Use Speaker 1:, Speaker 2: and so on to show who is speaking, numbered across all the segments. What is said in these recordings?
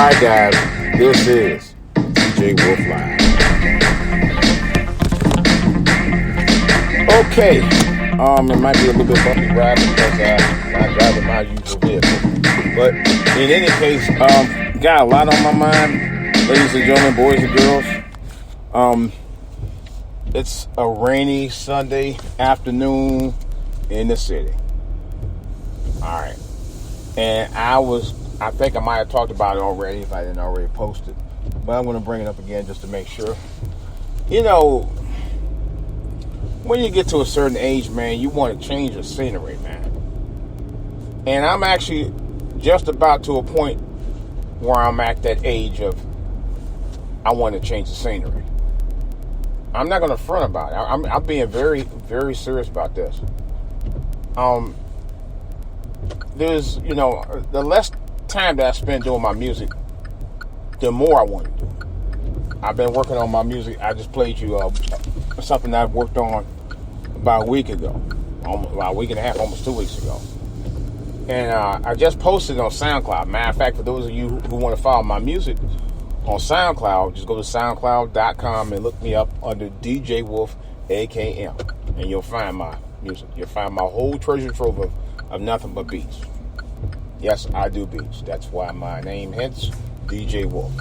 Speaker 1: Alright guys, this is DJ Wolf Live. Okay, it might be a little bit bumpy ride because I'm not driving my usual vehicle. But in any case, got a lot on my mind, ladies and gentlemen, boys and girls. It's a rainy Sunday afternoon in the city. Alright. And I think I might have talked about it already if I didn't already post it. But I'm going to bring it up again just to make sure. You know, when you get to a certain age, man, you want to change your scenery, man. And I'm actually just about to a point where I'm at that age of I want to change the scenery. I'm not going to front about it. I'm being very, very serious about this. There's, the less time that I spend doing my music, the more I want to do it. I've been working on my music. I just played you something I've worked on about a week ago, about a week and a half, almost 2 weeks ago. And I just posted it on SoundCloud. Matter of fact, for those of you who want to follow my music on SoundCloud, just go to soundcloud.com and look me up under DJ Wolf AKM, and you'll find my music. You'll find my whole treasure trove of nothing but beats. Yes, I do beats. That's why my name, hence DJ Wolf.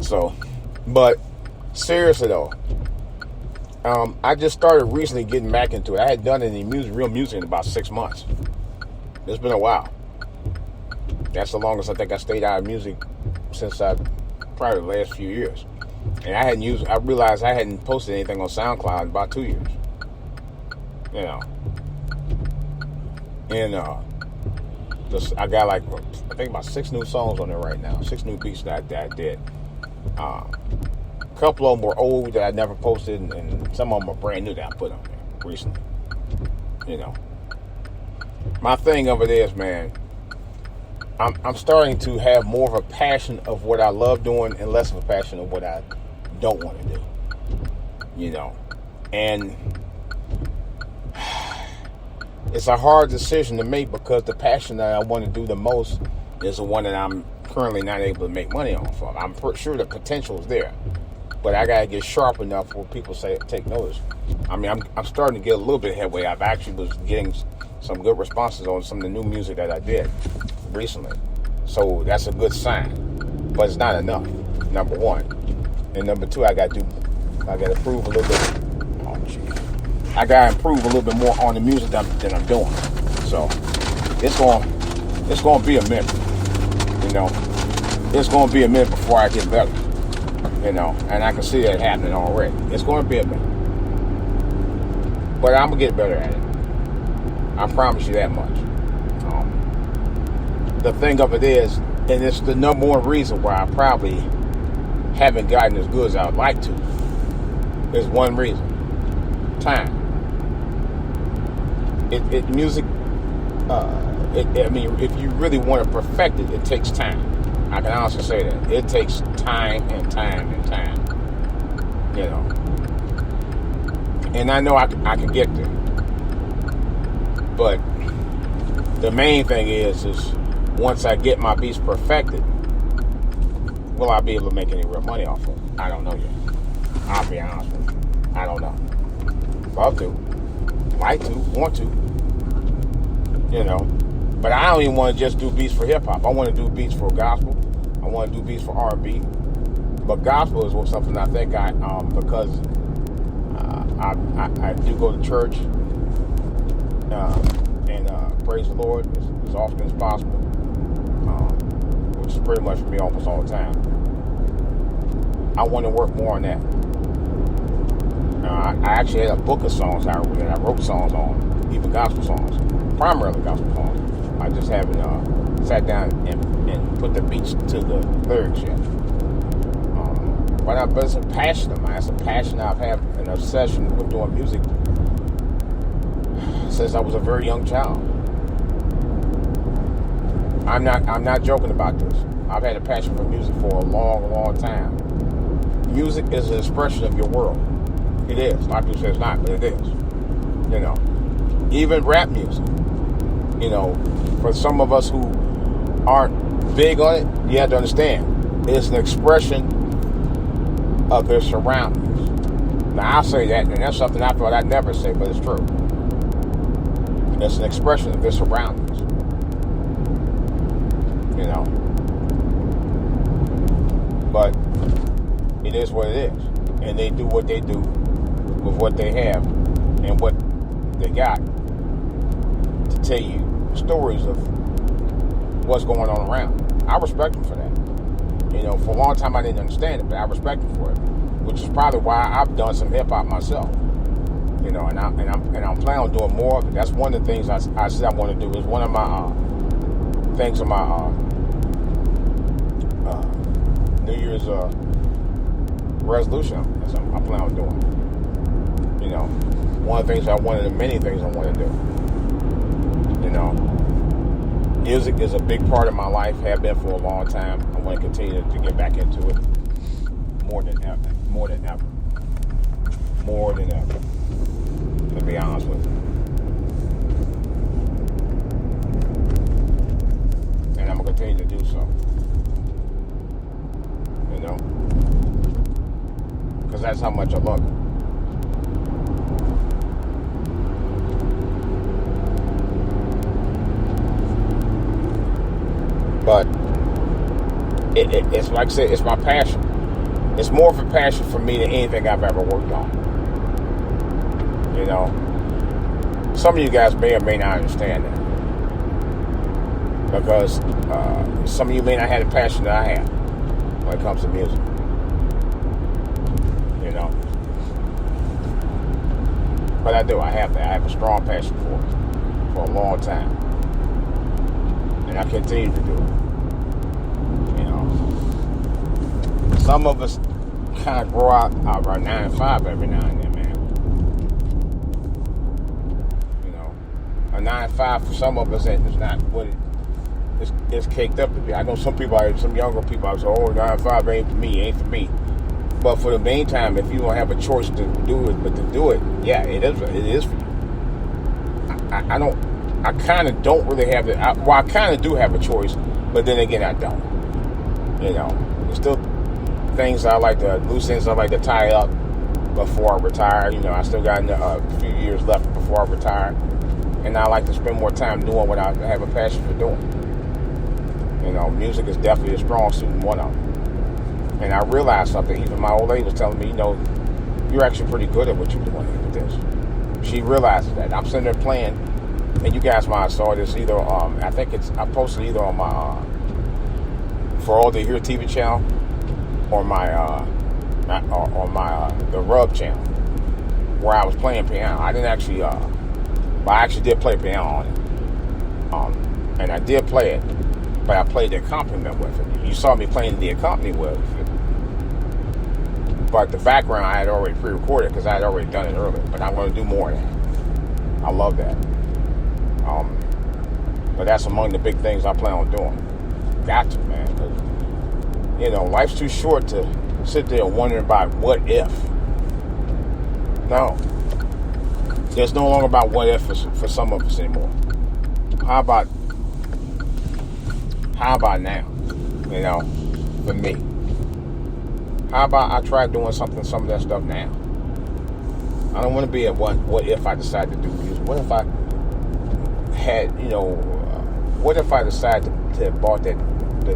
Speaker 1: So, but seriously though, I just started recently getting back into it. I hadn't done any real music in about 6 months. It's been a while. That's the longest I think I stayed out of music since probably the last few years. And I realized I hadn't posted anything on SoundCloud in about 2 years. And I got I think about 6 new songs on there right now. 6 new beats that I did. A couple of them were old that I never posted, and some of them are brand new that I put on there recently. My thing of it is, man, I'm starting to have more of a passion of what I love doing and less of a passion of what I don't want to do. And it's a hard decision to make because the passion that I want to do the most is the one that I'm currently not able to make money off of. I'm pretty sure the potential is there, but I gotta get sharp enough where people take notice. I mean, I'm starting to get a little bit of headway. I've actually was getting some good responses on some of the new music that I did recently, so that's a good sign. But it's not enough. Number one, and number two, I gotta improve a little bit. I gotta improve a little bit more on the music than I'm doing. So it's gonna be a minute. It's gonna be a minute before I get better. And I can see that happening already. It's gonna be a minute, but I'm gonna get better at it. I promise you that much. The thing of it is, and it's the number one reason why I probably haven't gotten as good as I would like to. There's one reason: time. Music. If you really want to perfect it, it takes time. I can honestly say that it takes time and time and time. And I know I can get there. But the main thing is once I get my beats perfected, will I be able to make any real money off of it? I don't know yet. I'll be honest with you. I don't know. Love to. Like to. Want to. But I don't even want to just do beats for hip-hop. I want to do beats for gospel. I want to do beats for R&B. But gospel is something I think because I do go to church and praise the Lord as often as possible, which is pretty much for me almost all the time. I want to work more on that. I actually had a book of songs I wrote songs on, even gospel songs, primarily gospel songs. I just haven't sat down and put the beats to the lyrics yet. But it's a passion of mine. It's a passion I've had, an obsession with doing music since I was a very young child. I'm not joking about this. I've had a passion for music for a long, long time. Music is an expression of your world. It is. A lot of people say it's not, but it is. Even rap music. For some of us who aren't big on it, you have to understand it's an expression of their surroundings. Now, I'll say that, and that's something I thought I'd never say, but it's true. It's an expression of their surroundings. You know. But it is what it is. And they do what they do with what they have and what they got to tell you stories of what's going on around. I respect them for that. You know, for a long time I didn't understand it, but I respect them for it, which is probably why I've done some hip hop myself. You know, and I'm planning on doing more of it. That's one of the things I said I want to do. Is one of my things on my New Year's resolution. I'm planning on doing. You know, one of the things many things I want to do. You know, music is a big part of my life. Have been for a long time. I want to continue to get back into it more than ever. To be honest with you. And I'm going to continue to do so. You know? Because that's how much I love it. But it's like I said, it's my passion. It's more of a passion for me than anything I've ever worked on. You know, some of you guys may or may not understand that, because some of you may not have the passion that I have when it comes to music. You know, but I do. I have that. I have a strong passion for it for a long time, and I continue to do it. You know, some of us kind of grow out of our 9 to 5 every now and then, man. You know, a 9 to 5 for some of us is not what it's caked up to be. I know some younger people, I say, oh, 9 to 5 ain't for me. But for the meantime, if you don't have a choice to do it, but to do it, yeah, it is for you. I kind of don't really have it. I kind of do have a choice, but then again, I don't. You know, there's still things loose ends I like to tie up before I retire. You know, I still got a few years left before I retire, and I like to spend more time doing what I have a passion for doing. You know, music is definitely a strong suit in one of them. And I realized something. Even my old lady was telling me, you know, you're actually pretty good at what you're doing with this. She realizes that. I'm sitting there playing, and you guys might have saw this either. I posted either on my For All to Hear TV channel or the Rub channel, where I was playing piano. I didn't actually, but I actually did play piano on it. And I did play it, but I played the accompaniment with it. You saw me playing the accompaniment with it. But the background I had already pre-recorded because I had already done it earlier. But I'm going to do more of that. I love that. But that's among the big things I plan on doing. Got to, man. You know, life's too short to sit there wondering about what if. No. It's no longer about what if for some of us anymore. How about now? You know, for me. How about I try doing some of that stuff now? I don't want to be at what if I decide to do music? What if I had, you know, what if I decided to have bought that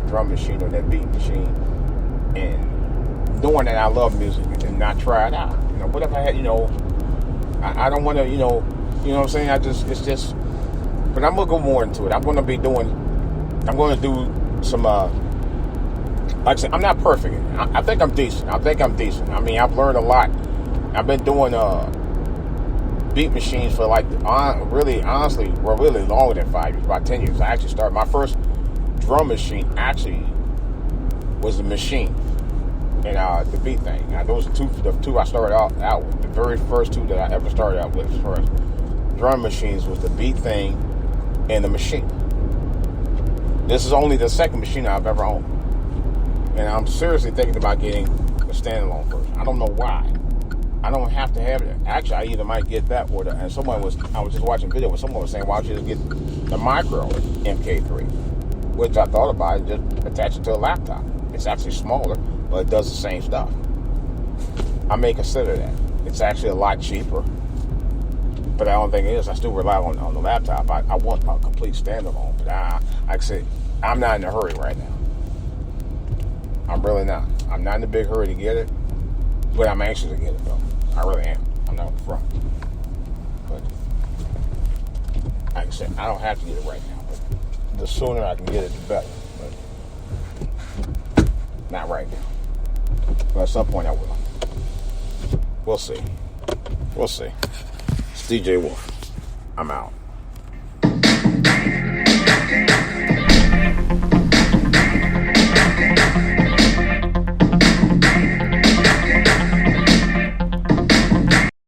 Speaker 1: drum machine or that beat machine, and knowing that I love music and not try it out? You know, what if I had, you know, I don't want to, you know what I'm saying? It's just, but I'm gonna go more into it. I'm gonna do some, like I said, I'm not perfect. I think I'm decent. I mean, I've learned a lot. I've been doing beat machines for really longer than 5 years, about 10 years. I actually started, my first drum machine actually was the machine and the beat thing. Those are the two I started out with. The very first two that I ever started out with as far as drum machines was the beat thing and the machine. This is only the second machine I've ever owned. And I'm seriously thinking about getting a standalone version. I don't know why. I don't have to have it. Actually, I either might get that or I was just watching a video where someone was saying, why don't you just get the micro MK3? which I thought about it, just attach it to a laptop. It's actually smaller, but it does the same stuff. I may consider that. It's actually a lot cheaper. But the only thing is, I still rely on the laptop. I want a complete standalone. But like I said, I'm not in a hurry right now. I'm really not. I'm not in a big hurry to get it. But I'm anxious to get it, though. I really am. I'm not front. But like I said, I don't have to get it right now. But the sooner I can get it, the better. But not right now. But at some point I will. We'll see. We'll see. It's DJ Wolf. I'm out.